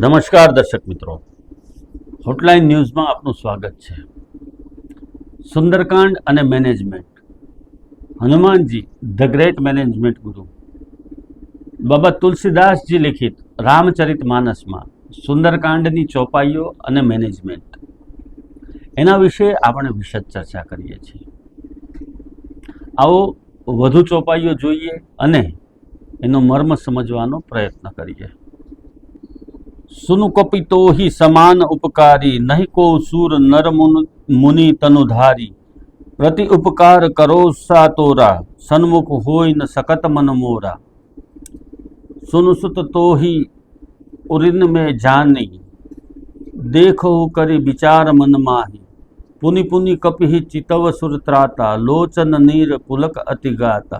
નમસ્કાર દર્શક મિત્રો, હોટલાઇન ન્યૂઝમાં આપનું સ્વાગત છે। સુંદરકાંડ અને management, Hanumanji the great management ગુરુ બાબા તુલસીદાસજી લિખિત રામચરિતમાનસમાં સુંદરકાંડની ચોપાઈઓ અને મેનેજમેન્ટ એના વિશે આપણે વિશદ ચર્ચા કરીએ છીએ। આવો વધુ ચોપાઈઓ જોઈએ અને એનો મર્મ સમજવાનો પ્રયત્ન કરીએ। सुनु कपितो ही समान उपकारी, नहीं को सूर नर मुनि तनुधारी। प्रति उपकार करो सा तोरा, सन्मुख होय न सकत मन मोरा। सुनु सुत तो ही उरिन में जानी, देखो करी विचार मन माही। पुनि पुनि कपि चितव सुर त्राता, लोचन नीर पुलक अति गाता।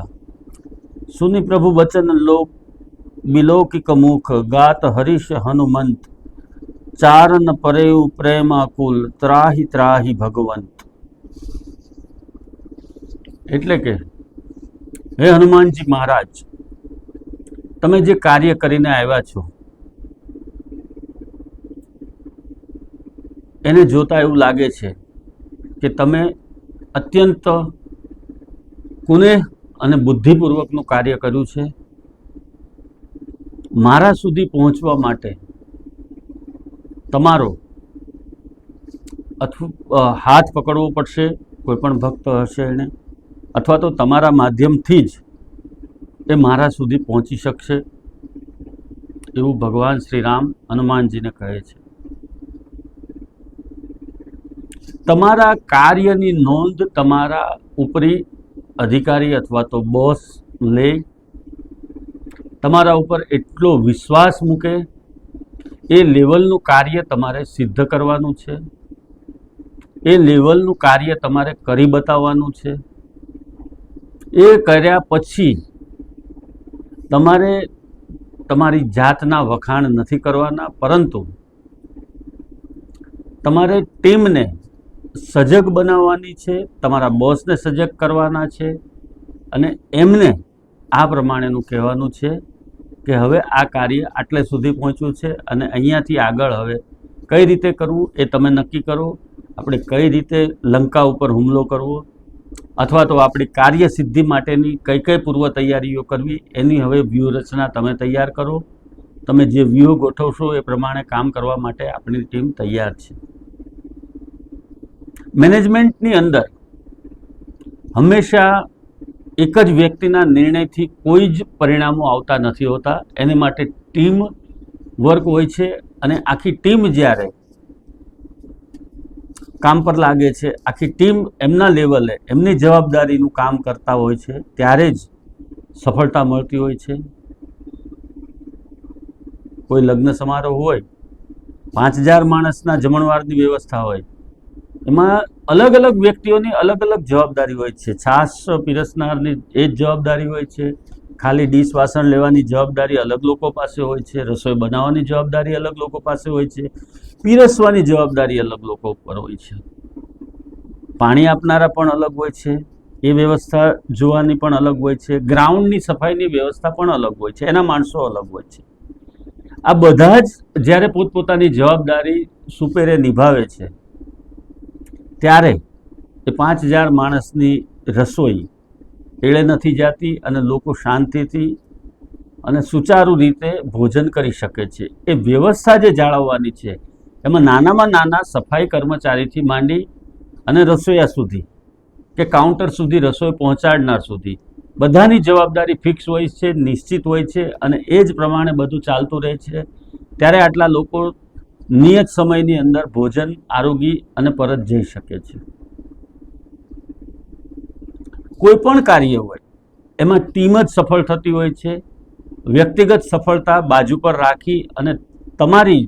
सुनि प्रभु वचन लोक बिलोकिक मुख, गात हरीश हनुमंत। चारण परेव प्रेमाकुल, त्राही त्राही भगवंत। એટલે કે હે હનુમાનજી મહારાજ, તમે જે કાર્ય કરીને આવ્યા છો એને જોતા એવું લાગે છે કે તમે અત્યંત કુનેહ અને બુદ્ધિપૂર્વકનું કાર્ય કર્યું છે। મારા સુધી પહોંચવા માટે તમારો હાથ પકડવો પડશે, કોઈ પણ ભક્ત હશે એને, અથવા તો તમારા માધ્યમથી જ એ મારા સુધી પહોંચી શકશે, એવું ભગવાન શ્રી રામ હનુમાનજીને કહે છે। તમારા કાર્યની નોંધ તમારા ઉપરી અધિકારી અથવા તો બોસ લે, તમારા ઉપર એટલો વિશ્વાસ મૂકે, એ લેવલનું કાર્ય તમારે સિદ્ધ કરવાનું છે, એ લેવલનું કાર્ય તમારે કરી બતાવવાનું છે। એ કર્યા પછી તમારે તમારી જાતના વખાણ નથી કરવાના, પરંતુ તમારે ટીમને સજગ બનાવવાની છે, તમારા બોસને સજગ કરવાના છે અને એમને આ પ્રમાણેનું કહેવાનું છે કે હવે આ કાર્ય આટલે સુધી પહોંચ્યું છે અને અહીંયાથી આગળ હવે કઈ રીતે કરવું એ તમે નક્કી કરો। આપણે કઈ રીતે લંકા ઉપર હુમલો કરવો અથવા તો આપણી કાર્યસિદ્ધિ માટેની કઈ કઈ પૂર્વ તૈયારીઓ કરવી એની હવે વ્યૂહરચના તમે તૈયાર કરો। તમે જે વ્યૂહ ગોઠવશો એ પ્રમાણે કામ કરવા માટે આપણી ટીમ તૈયાર છે। મેનેજમેન્ટની અંદર હંમેશા એક જ વ્યક્તિના નિર્ણયથી કોઈ જ પરિણામો આવતા નથી હોતા, એને માટે ટીમ વર્ક હોય છે અને આખી ટીમ જ્યારે કામ પર લાગે છે, આખી ટીમ એમના લેવલે એમની જવાબદારીનું કામ કરતા હોય છે, ત્યારે જ સફળતા મળતી હોય છે। કોઈ લગ્ન સમારોહ હોય, 5000 માણસના જમણવારની વ્યવસ્થા હોય, એમાં અલગ અલગ વ્યક્તિઓની અલગ અલગ જવાબદારી હોય છે। છાશ પીરસનારની એ જ જવાબદારી હોય છે, ખાલી ડીશ વાસણ લેવાની જવાબદારી અલગ લોકો પાસે હોય છે, રસોઈ બનાવવાની જવાબદારી અલગ લોકો પાસે હોય છે, પીરસવાની જવાબદારી અલગ લોકો ઉપર હોય છે, પાણી આપનારા પણ અલગ હોય છે, એ વ્યવસ્થા જોવાની પણ અલગ હોય છે, ગ્રાઉન્ડની સફાઈની વ્યવસ્થા પણ અલગ હોય છે, એના માણસો અલગ હોય છે। આ બધા જ જ્યારે પોતપોતાની જવાબદારી સુપેરે નિભાવે છે ત્યારે એ 5000 માણસની રસોઈ એળે નથી જાતી અને લોકો શાંતિથી અને સુચારુ રીતે ભોજન કરી શકે છે। એ વ્યવસ્થા જે જાળવવાની છે એમાં નાનામાં નાના સફાઈ કર્મચારીથી માંડી અને રસોઈયા સુધી કે કાઉન્ટર સુધી રસોઈ પહોંચાડનાર સુધી બધાની જવાબદારી ફિક્સ હોય છે, નિશ્ચિત હોય છે અને એ જ પ્રમાણે બધું ચાલતું રહે છે। ત્યારે આટલા લોકો નિયત સમયની અંદર ભોજન આરોગી અને પરત જઈ શકે છે। કોઈ પણ કાર્ય હોય એમાં ટીમ જ સફળ થતી હોય છે। વ્યક્તિગત સફળતા બાજુ પર રાખી અને તમારી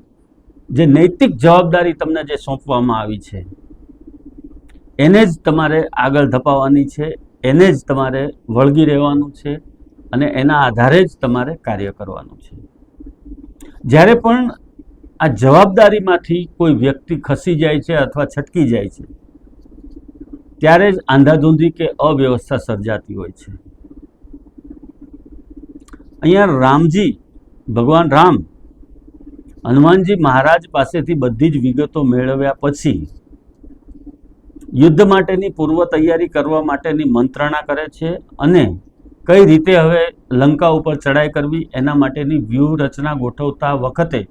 જે નૈતિક જવાબદારી તમને જે સોંપવામાં આવી છે એને જ તમારે આગળ ધપાવવાની છે, એને જ તમારે વળગી રહેવાનું છે અને એના આધારે જ તમારે કાર્ય કરવાનું છે। જ્યારે પણ આ જવાબદારીમાંથી કોઈ વ્યક્તિ ખસી જાય છે અથવા છટકી જાય છે ત્યારે જ આંધાધૂંધી કે અવ્યવસ્થા સર્જાતી હોય છે। અહીંયા રામજી, ભગવાન રામ હનુમાનજી મહારાજ પાસેથી બધી જ વિગતો મેળવ્યા પછી યુદ્ધ માટેની પૂર્વ તૈયારી કરવા માટેની મંત્રણા કરે છે અને કઈ રીતે હવે લંકા ઉપર ચડાઈ કરવી એના માટેની વ્યૂહરચના ગોઠવતા વખતે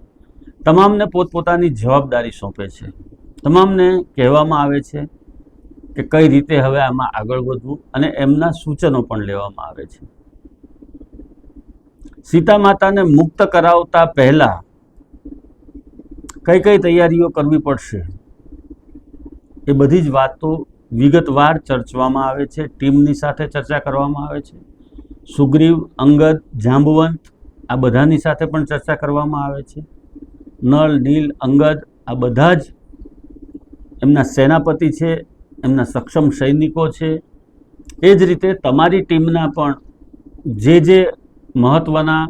તમામને પોતપોતાની જવાબદારી સોંપે છે. તમામને કહેવામાં આવે છે કે કઈ રીતે હવે આમાં આગળ વધવું અને એમના સૂચનો પણ લેવામાં આવે છે. સીતા માતાને મુક્ત કરાવતા પહેલા કઈ કઈ તૈયારીઓ કરવી પડશે એ બધી જ વાતો વિગતવાર ચર્ચવામાં આવે છે. ટીમની સાથે ચર્ચા કરવામાં આવે છે. સુગ્રીવ, અંગદ, જાંબુવંત આ બધાની સાથે પણ ચર્ચા કરવામાં આવે છે. નળ, નીલ, અંગદ આ બધા જ એમના સેનાપતિ છે, એમના સક્ષમ સૈનિકો છે. એ જ રીતે તમારી ટીમના પણ જે મહત્ત્વના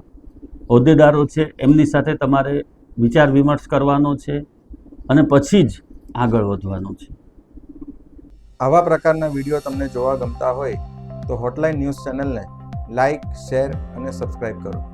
હોદ્દેદારો છે એમની સાથે તમારે વિચાર વિમર્શ કરવાનો છે અને પછી જ આગળ વધવાનું છે. આવા પ્રકારના વિડીયો તમને જોવા ગમતા હોય તો હોટલાઇન ન્યૂઝ ચેનલને લાઇક, શેર અને સબસ્ક્રાઇબ કરો.